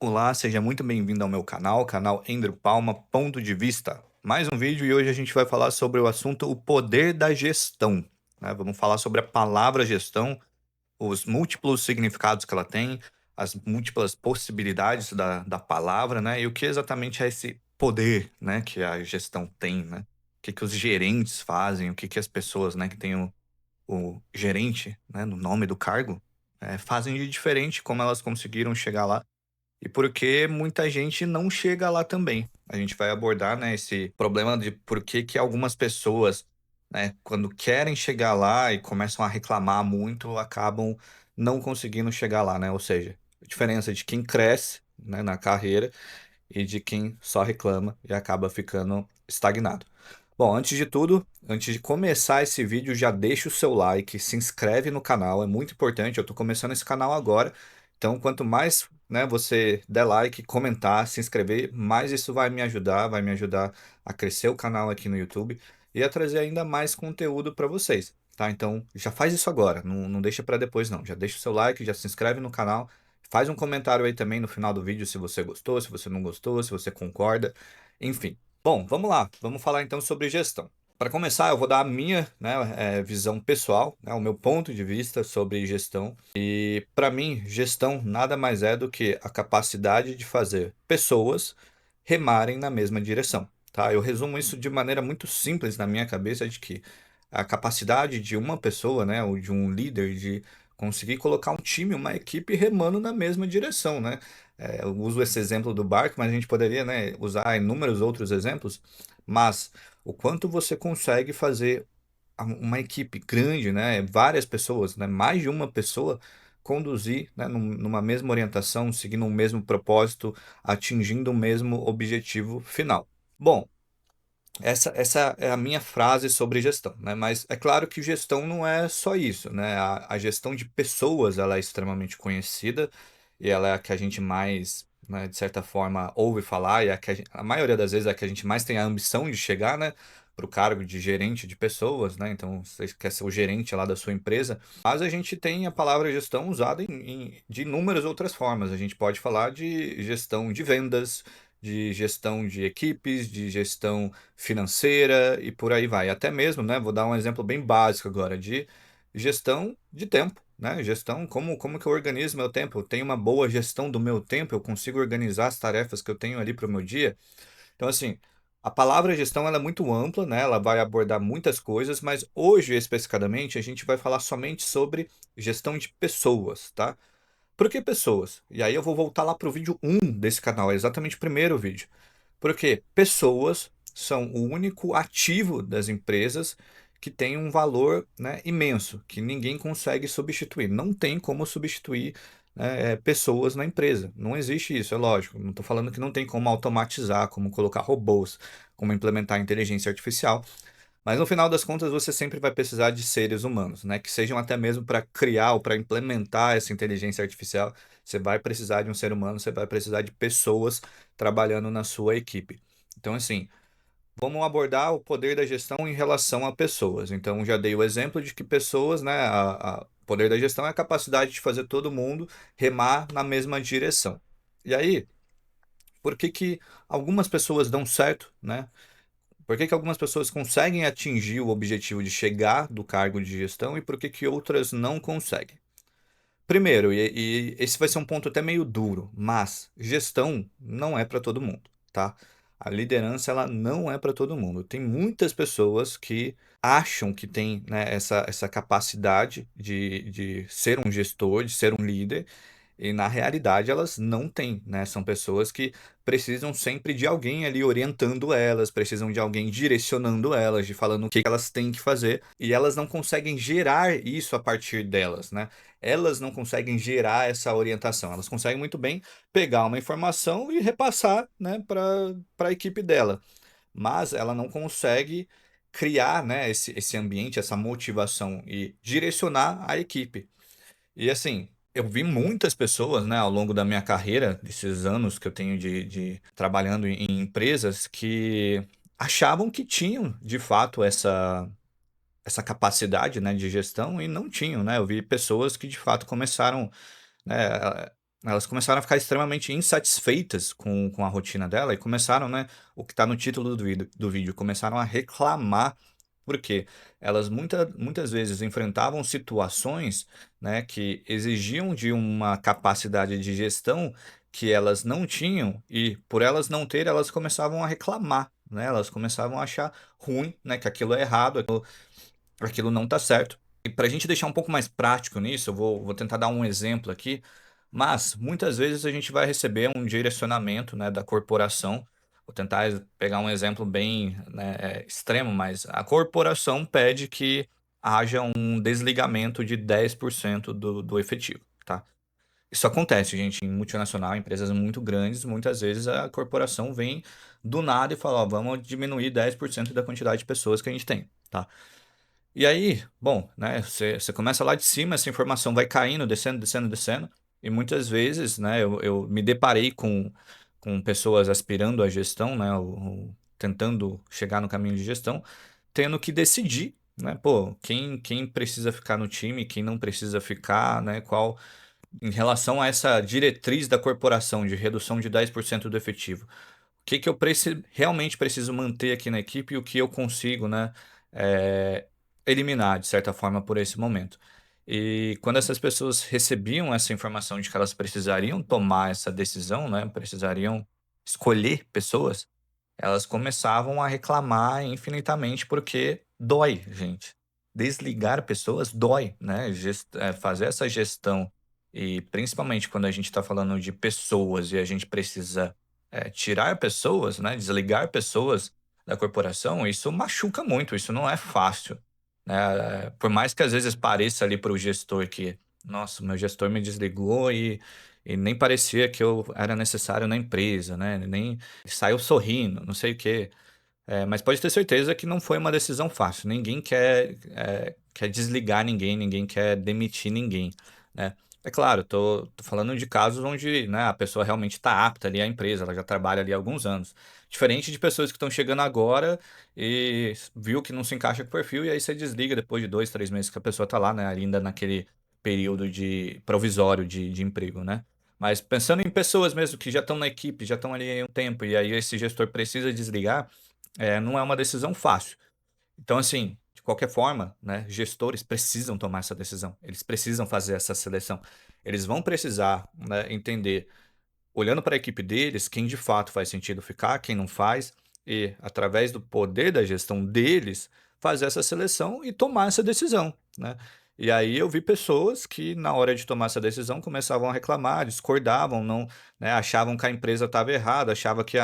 Olá, seja muito bem-vindo ao meu canal Ender Palma Ponto de Vista. Mais um vídeo e hoje a gente vai falar sobre o assunto o poder da gestão, né? Vamos falar sobre a palavra gestão, os múltiplos significados que ela tem, as múltiplas possibilidades da palavra, né? E o que exatamente é esse poder, né, que a gestão tem, né? O que que os gerentes fazem, o que que as pessoas, né, que têm o gerente, né, no nome do cargo, fazem de diferente, como elas conseguiram chegar lá e porque muita gente não chega lá também. A gente vai abordar, né, esse problema de por que que algumas pessoas, né, quando querem chegar lá e começam a reclamar muito, acabam não conseguindo chegar lá, né? Ou seja, a diferença de quem cresce, né, na carreira e de quem só reclama e acaba ficando estagnado. Bom, antes de tudo, antes de começar esse vídeo, já deixa o seu like, se inscreve no canal, é muito importante. Eu estou começando esse canal agora, então quanto mais, né, você der like, comentar, se inscrever, mais isso vai me ajudar a crescer o canal aqui no YouTube e a trazer ainda mais conteúdo para vocês, tá? Então já faz isso agora, não deixa para depois não. Já deixa o seu like, já se inscreve no canal, faz um comentário aí também no final do vídeo se você gostou, se você não gostou, se você concorda, enfim. Bom, vamos lá. Vamos falar então sobre gestão. Para começar, eu vou dar a minha, né, visão pessoal, né, o meu ponto de vista sobre gestão. E para mim, gestão nada mais é do que a capacidade de fazer pessoas remarem na mesma direção, tá? Eu resumo isso de maneira muito simples na minha cabeça de que a capacidade de uma pessoa, né, ou de um líder de conseguir colocar um time, uma equipe remando na mesma direção, né? Eu uso esse exemplo do barco, mas a gente poderia, né, usar inúmeros outros exemplos. Mas o quanto você consegue fazer uma equipe grande, né, várias pessoas, né, mais de uma pessoa conduzir, né, numa mesma orientação, seguindo o mesmo propósito, atingindo o mesmo objetivo final. Bom, essa é a minha frase sobre gestão, né? Mas é claro que gestão não é só isso, né? A gestão de pessoas, ela é extremamente conhecida e ela é a que a gente mais, né, de certa forma, ouve falar e é a que a maioria das vezes é a que a gente mais tem a ambição de chegar, né? Para o cargo de gerente de pessoas, né? Então, você quer ser o gerente lá da sua empresa. Mas a gente tem a palavra gestão usada de inúmeras outras formas. A gente pode falar de gestão de vendas, de gestão de equipes, de gestão financeira e por aí vai. Até mesmo, né, vou dar um exemplo bem básico agora de gestão de tempo, né? Gestão, como que eu organizo meu tempo? Eu tenho uma boa gestão do meu tempo, eu consigo organizar as tarefas que eu tenho ali para o meu dia. Então, assim, a palavra gestão ela é muito ampla, né? Ela vai abordar muitas coisas, mas hoje, especificadamente, a gente vai falar somente sobre gestão de pessoas, tá? Por que pessoas? E aí eu vou voltar lá para o vídeo um desse canal, é exatamente o primeiro vídeo. Porque pessoas são o único ativo das empresas que tem um valor, né, imenso, que ninguém consegue substituir. Não tem como substituir, né, pessoas na empresa. Não existe isso, é lógico. Não estou falando que não tem como automatizar, como colocar robôs, como implementar inteligência artificial. Mas no final das contas, você sempre vai precisar de seres humanos, né? Que sejam até mesmo para criar ou para implementar essa inteligência artificial. Você vai precisar de um ser humano, você vai precisar de pessoas trabalhando na sua equipe. Então, assim, vamos abordar o poder da gestão em relação a pessoas. Então, já dei o exemplo de que pessoas, né? O poder da gestão é a capacidade de fazer todo mundo remar na mesma direção. E aí, por que que algumas pessoas dão certo, né? Por que que algumas pessoas conseguem atingir o objetivo de chegar do cargo de gestão e por que que outras não conseguem? Primeiro, e esse vai ser um ponto até meio duro, mas gestão não é para todo mundo, tá? A liderança ela não é para todo mundo. Tem muitas pessoas que acham que têm, né, essa capacidade de ser um gestor, de ser um líder, e na realidade elas não têm, né? São pessoas que precisam sempre de alguém ali orientando elas, precisam de alguém direcionando elas, de falando o que elas têm que fazer, e elas não conseguem gerar isso a partir delas, né? Elas não conseguem gerar essa orientação. Elas conseguem muito bem pegar uma informação e repassar, né, para a equipe dela, mas ela não consegue criar, né, esse ambiente, essa motivação e direcionar a equipe. E assim, eu vi muitas pessoas, né, ao longo da minha carreira, desses anos que eu tenho de trabalhando em empresas, que achavam que tinham, de fato, essa capacidade, né, de gestão e não tinham, né? Eu vi pessoas que, de fato, começaram, né, elas começaram a ficar extremamente insatisfeitas com a rotina dela e começaram, né, o que está no título do vídeo, começaram a reclamar, porque elas muitas vezes enfrentavam situações, né, que exigiam de uma capacidade de gestão que elas não tinham e por elas não ter, elas começavam a reclamar, né, elas começavam a achar ruim, né, que aquilo é errado, aquilo não está certo. E para a gente deixar um pouco mais prático nisso, eu vou tentar dar um exemplo aqui, mas muitas vezes a gente vai receber um direcionamento, né, da corporação. Vou tentar pegar um exemplo bem, né, extremo, mas a corporação pede que haja um desligamento de 10% do efetivo, tá? Isso acontece, gente, em multinacional, empresas muito grandes, muitas vezes a corporação vem do nada e fala, ó, vamos diminuir 10% da quantidade de pessoas que a gente tem, tá? E aí, bom, né, você começa lá de cima, essa informação vai caindo, descendo, descendo, descendo, e muitas vezes, né, eu me deparei com pessoas aspirando à gestão, né, tentando chegar no caminho de gestão, tendo que decidir, né, pô, quem precisa ficar no time, quem não precisa ficar, né, em relação a essa diretriz da corporação de redução de 10% do efetivo que eu realmente preciso manter aqui na equipe e o que eu consigo, né, eh, eliminar, de certa forma, por esse momento. E quando essas pessoas recebiam essa informação de que elas precisariam tomar essa decisão, né, precisariam escolher pessoas, elas começavam a reclamar infinitamente porque dói, gente. Desligar pessoas dói, né? Fazer essa gestão, e principalmente quando a gente está falando de pessoas e a gente precisa tirar pessoas, né? Desligar pessoas da corporação, isso machuca muito, isso não é fácil, né? Por mais que às vezes pareça ali para o gestor que, nossa, o meu gestor me desligou e nem parecia que eu era necessário na empresa, né? Nem saiu sorrindo, não sei o quê. Mas pode ter certeza que não foi uma decisão fácil. Ninguém quer desligar ninguém, ninguém quer demitir ninguém, né? É claro, tô falando de casos onde, né, a pessoa realmente está apta ali à empresa, ela já trabalha ali há alguns anos. Diferente de pessoas que estão chegando agora e viu que não se encaixa com o perfil e aí você desliga depois de 2, 3 meses que a pessoa está lá, né, ainda naquele período de provisório de emprego, né? Mas pensando em pessoas mesmo que já estão na equipe, já estão ali há um tempo e aí esse gestor precisa desligar, não é uma decisão fácil. Então, assim, de qualquer forma, né, gestores precisam tomar essa decisão. Eles precisam fazer essa seleção. Eles vão precisar, né, entender, olhando para a equipe deles, quem de fato faz sentido ficar, quem não faz, e através do poder da gestão deles, fazer essa seleção e tomar essa decisão, né? E aí eu vi pessoas que, na hora de tomar essa decisão, começavam a reclamar, discordavam, não, né, achavam que a empresa estava errada, achava que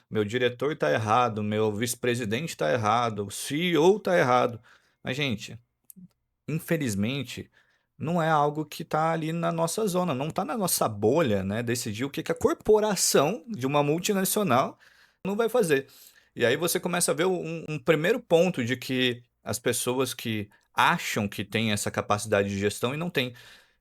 meu diretor está errado, meu vice-presidente está errado, o CEO está errado. Mas, gente, infelizmente, não é algo que está ali na nossa zona, não está na nossa bolha, né, decidir o que que a corporação de uma multinacional não vai fazer. E aí você começa a ver um primeiro ponto de que as pessoas que acham que têm essa capacidade de gestão e não têm,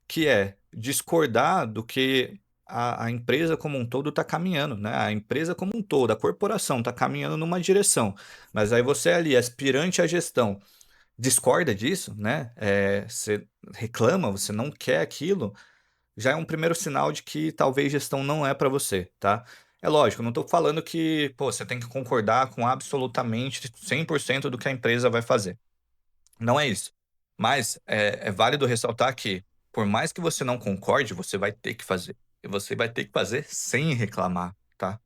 que é discordar do que a empresa como um todo está caminhando, né? A empresa como um todo, a corporação está caminhando numa direção, mas aí você ali, aspirante à gestão, discorda disso, né? Você reclama, você não quer aquilo, já é um primeiro sinal de que talvez gestão não é para você, tá? É lógico, eu não estou falando que, pô, você tem que concordar com absolutamente 100% do que a empresa vai fazer. Não é isso. Mas é válido ressaltar que, por mais que você não concorde, você vai ter que fazer. E você vai ter que fazer sem reclamar, tá?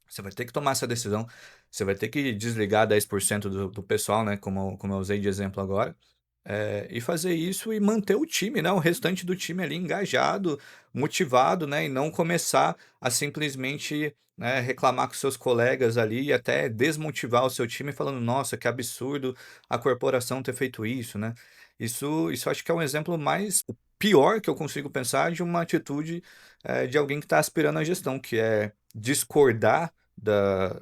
Você vai ter que tomar essa decisão. Você vai ter que desligar 10% do pessoal, né? Como eu usei de exemplo agora. E fazer isso e manter o time, né? O restante do time ali engajado, motivado, né? E não começar a simplesmente, né, reclamar com seus colegas ali e até desmotivar o seu time falando, nossa, que absurdo a corporação ter feito isso, né? Isso acho que é um exemplo mais o pior que eu consigo pensar de uma atitude de alguém que está aspirando à gestão, que é discordar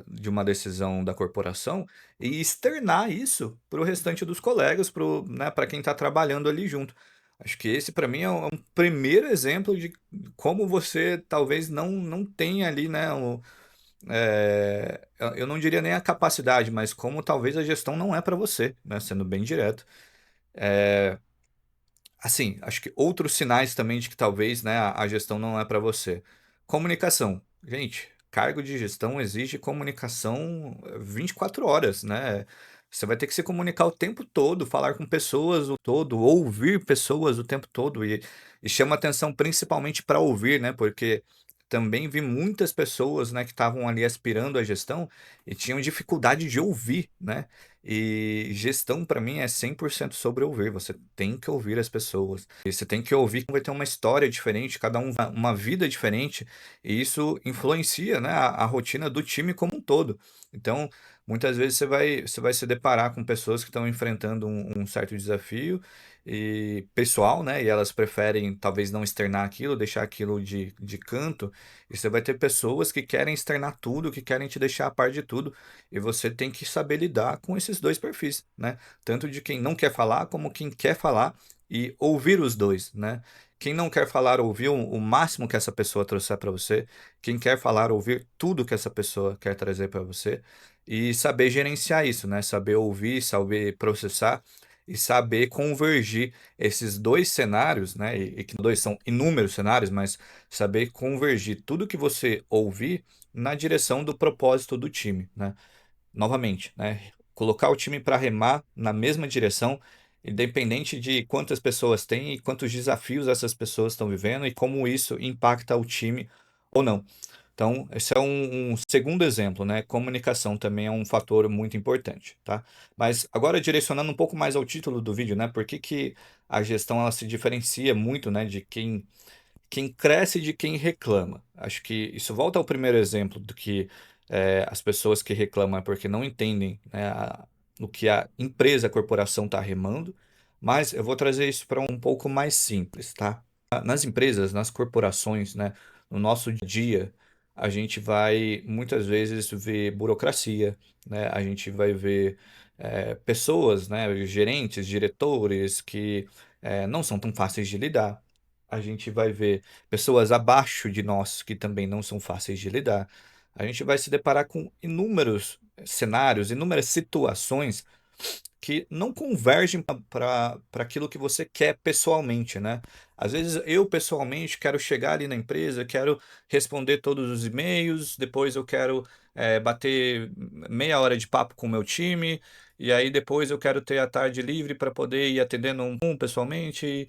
de uma decisão da corporação e externar isso para o restante dos colegas, né, para quem está trabalhando ali junto. Acho que esse, para mim, é um primeiro exemplo de como você talvez não tenha ali, né, eu não diria nem a capacidade, mas como talvez a gestão não é para você, né, sendo bem direto. Assim, acho que outros sinais também de que talvez, né, a gestão não é para você. Comunicação. Gente, cargo de gestão exige comunicação 24 horas, né? Você vai ter que se comunicar o tempo todo, falar com pessoas o todo, ouvir pessoas o tempo todo e chama atenção principalmente para ouvir, né? Porque também vi muitas pessoas, né, que estavam ali aspirando à gestão e tinham dificuldade de ouvir, né? E gestão para mim é 100% sobre ouvir, você tem que ouvir as pessoas, e você tem que ouvir que vai ter uma história diferente, cada um uma vida diferente, e isso influencia, né, a rotina do time como um todo. Então, muitas vezes você vai se deparar com pessoas que estão enfrentando um certo desafio e pessoal, né, e elas preferem talvez não externar aquilo, deixar aquilo de canto, e você vai ter pessoas que querem externar tudo, que querem te deixar a par de tudo. E você tem que saber lidar com esses 2 perfis, né, tanto de quem não quer falar, como quem quer falar, e ouvir os 2, né. Quem não quer falar, ouvir o máximo que essa pessoa trouxer para você, quem quer falar, ouvir tudo que essa pessoa quer trazer para você, e saber gerenciar isso, né, saber ouvir, saber processar e saber convergir esses 2 cenários, né, e que 2 são inúmeros cenários, mas saber convergir tudo que você ouvir na direção do propósito do time, né. Novamente, né, colocar o time para remar na mesma direção, independente de quantas pessoas tem e quantos desafios essas pessoas estão vivendo e como isso impacta o time ou não. Então, esse é um segundo exemplo, né, comunicação também é um fator muito importante, tá. Mas agora direcionando um pouco mais ao título do vídeo, né, por que que a gestão ela se diferencia muito, né, de quem cresce de quem reclama. Acho que isso volta ao primeiro exemplo do que as pessoas que reclamam é porque não entendem, né, o que a empresa, a corporação está remando, mas eu vou trazer isso para um pouco mais simples, tá? Nas empresas, nas corporações, né, no nosso dia, a gente vai muitas vezes ver burocracia, né? A gente vai ver pessoas, né, gerentes, diretores que não são tão fáceis de lidar. A gente vai ver pessoas abaixo de nós que também não são fáceis de lidar. A gente vai se deparar com inúmeros cenários, inúmeras situações que não convergem para aquilo que você quer pessoalmente, né? Às vezes eu pessoalmente quero chegar ali na empresa, quero responder todos os e-mails, depois eu quero bater meia hora de papo com o meu time, e aí depois eu quero ter a tarde livre para poder ir atendendo um pessoalmente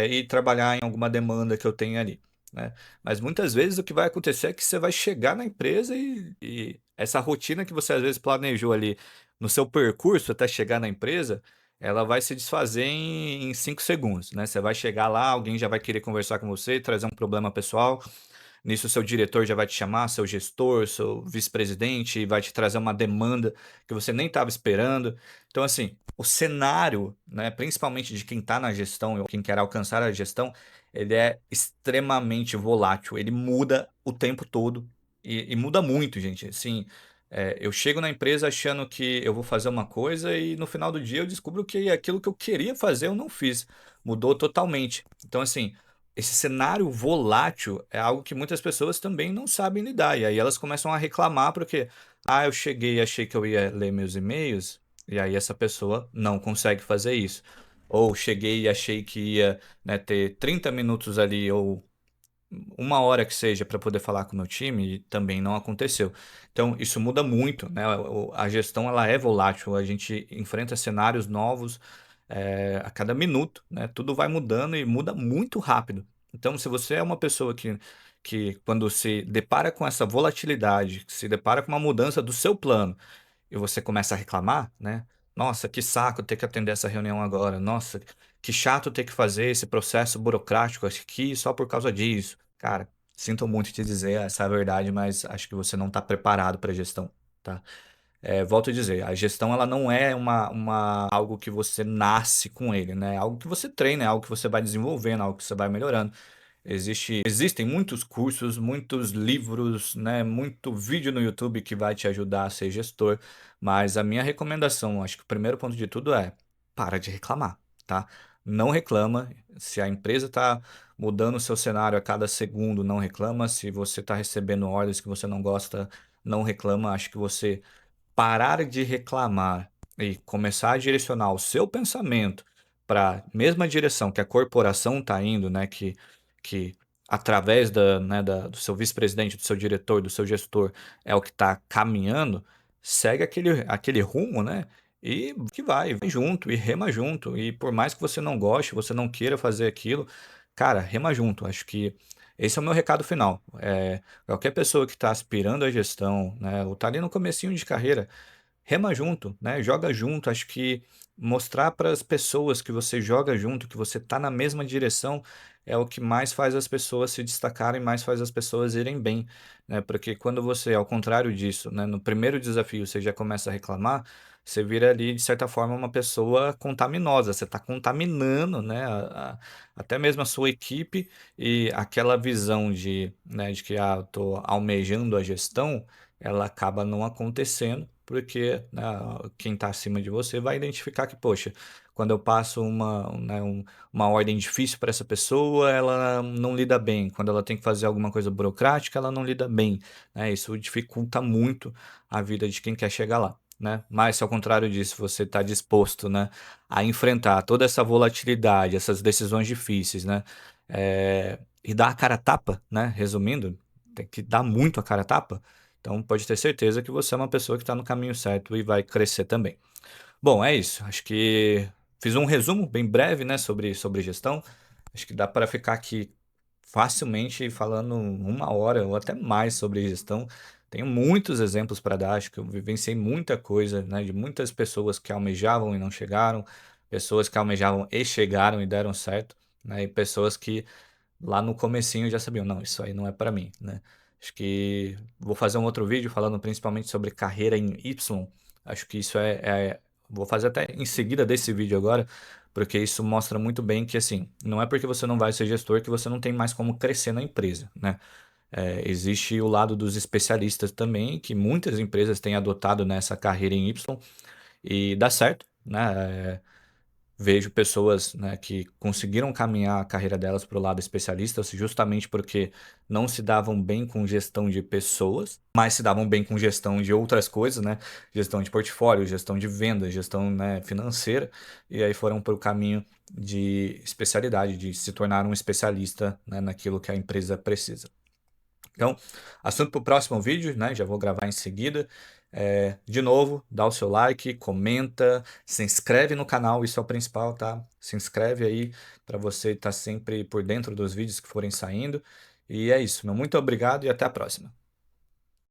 e trabalhar em alguma demanda que eu tenho ali, né? Mas muitas vezes o que vai acontecer é que você vai chegar na empresa e essa rotina que você às vezes planejou ali no seu percurso até chegar na empresa, ela vai se desfazer em 5 segundos, né. Você vai chegar lá, alguém já vai querer conversar com você, trazer um problema pessoal, nisso seu diretor já vai te chamar, seu gestor, seu vice-presidente, e vai te trazer uma demanda que você nem estava esperando. Então assim, o cenário, né, principalmente de quem está na gestão ou quem quer alcançar a gestão, ele é extremamente volátil, ele muda o tempo todo e muda muito, gente, assim, eu chego na empresa achando que eu vou fazer uma coisa e no final do dia eu descubro que aquilo que eu queria fazer eu não fiz, mudou totalmente. Então assim, esse cenário volátil é algo que muitas pessoas também não sabem lidar, e aí elas começam a reclamar porque: "Ah, eu cheguei e achei que eu ia ler meus e-mails", e aí essa pessoa não consegue fazer isso. Ou cheguei e achei que ia, né, ter 30 minutos ali ou 1 hora que seja para poder falar com o meu time e também não aconteceu. Então isso muda muito, né, a gestão ela é volátil, a gente enfrenta cenários novos, a cada minuto, né, tudo vai mudando e muda muito rápido. Então se você é uma pessoa que quando se depara com essa volatilidade, que se depara com uma mudança do seu plano e você começa a reclamar, né? Nossa, que saco ter que atender essa reunião agora. Nossa, que chato ter que fazer esse processo burocrático aqui só por causa disso. Cara, sinto muito te dizer essa é a verdade, mas acho que você não está preparado para gestão, tá? Volto a dizer, a gestão ela não é algo que você nasce com ele, né? É algo que você treina, é algo que você vai desenvolvendo, é algo que você vai melhorando. Existem muitos cursos, muitos livros, né, muito vídeo no YouTube que vai te ajudar a ser gestor, mas a minha recomendação, acho que o primeiro ponto de tudo é para de reclamar, tá? Não reclama. Se a empresa está mudando o seu cenário a cada segundo, não reclama. Se você está recebendo ordens que você não gosta, não reclama. Acho que você parar de reclamar e começar a direcionar o seu pensamento para a mesma direção que a corporação está indo, né, que através da, né, do seu vice-presidente, do seu diretor, do seu gestor, é o que está caminhando, segue aquele rumo, né? E que vai junto e rema junto. E por mais que você não goste, você não queira fazer aquilo, cara, rema junto. Acho que esse é o meu recado final. Qualquer pessoa que está aspirando à gestão, né, ou está ali no comecinho de carreira, rema junto, né? Joga junto. Acho que mostrar para as pessoas que você joga junto, que você tá na mesma direção, é o que mais faz as pessoas se destacarem, mais faz as pessoas irem bem, né? Porque quando você, ao contrário disso, né, no primeiro desafio você já começa a reclamar, você vira ali, de certa forma, uma pessoa contaminosa. Você está contaminando, né, até mesmo a sua equipe e aquela visão de, né, de que eu tô almejando a gestão, ela acaba não acontecendo, porque né, quem está acima de você vai identificar que, poxa, quando eu passo uma ordem difícil para essa pessoa, ela não lida bem. Quando ela tem que fazer alguma coisa burocrática, ela não lida bem. Né? Isso dificulta muito a vida de quem quer chegar lá. Né? Mas, se ao contrário disso, você está disposto, né, a enfrentar toda essa volatilidade, essas decisões difíceis, né, e dar a cara a tapa, né, resumindo, tem que dar muito a cara a tapa. Então pode ter certeza que você é uma pessoa que está no caminho certo e vai crescer também. Bom, é isso. Acho que fiz um resumo bem breve, né, sobre gestão. Acho que dá para ficar aqui facilmente falando 1 hora ou até mais sobre gestão. Tenho muitos exemplos para dar. Acho que eu vivenciei muita coisa, né, de muitas pessoas que almejavam e não chegaram, pessoas que almejavam e chegaram e deram certo, né, e pessoas que lá no comecinho já sabiam, não, isso aí não é para mim, né? Acho que vou fazer um outro vídeo falando principalmente sobre carreira em Y. Acho que isso vou fazer até em seguida desse vídeo agora, porque isso mostra muito bem que, assim, não é porque você não vai ser gestor que você não tem mais como crescer na empresa, né? Existe o lado dos especialistas também, que muitas empresas têm adotado nessa carreira em Y e dá certo, né? Vejo pessoas, né, que conseguiram caminhar a carreira delas para o lado especialista justamente porque não se davam bem com gestão de pessoas, mas se davam bem com gestão de outras coisas, né? Gestão de portfólio, gestão de venda, gestão, né, financeira, e aí foram para o caminho de especialidade, de se tornar um especialista, né, naquilo que a empresa precisa. Então, assunto para o próximo vídeo, né? Já vou gravar em seguida. De novo, dá o seu like, comenta, se inscreve no canal, isso é o principal, tá? Se inscreve aí para você estar sempre por dentro dos vídeos que forem saindo. E é isso, meu muito obrigado e até a próxima.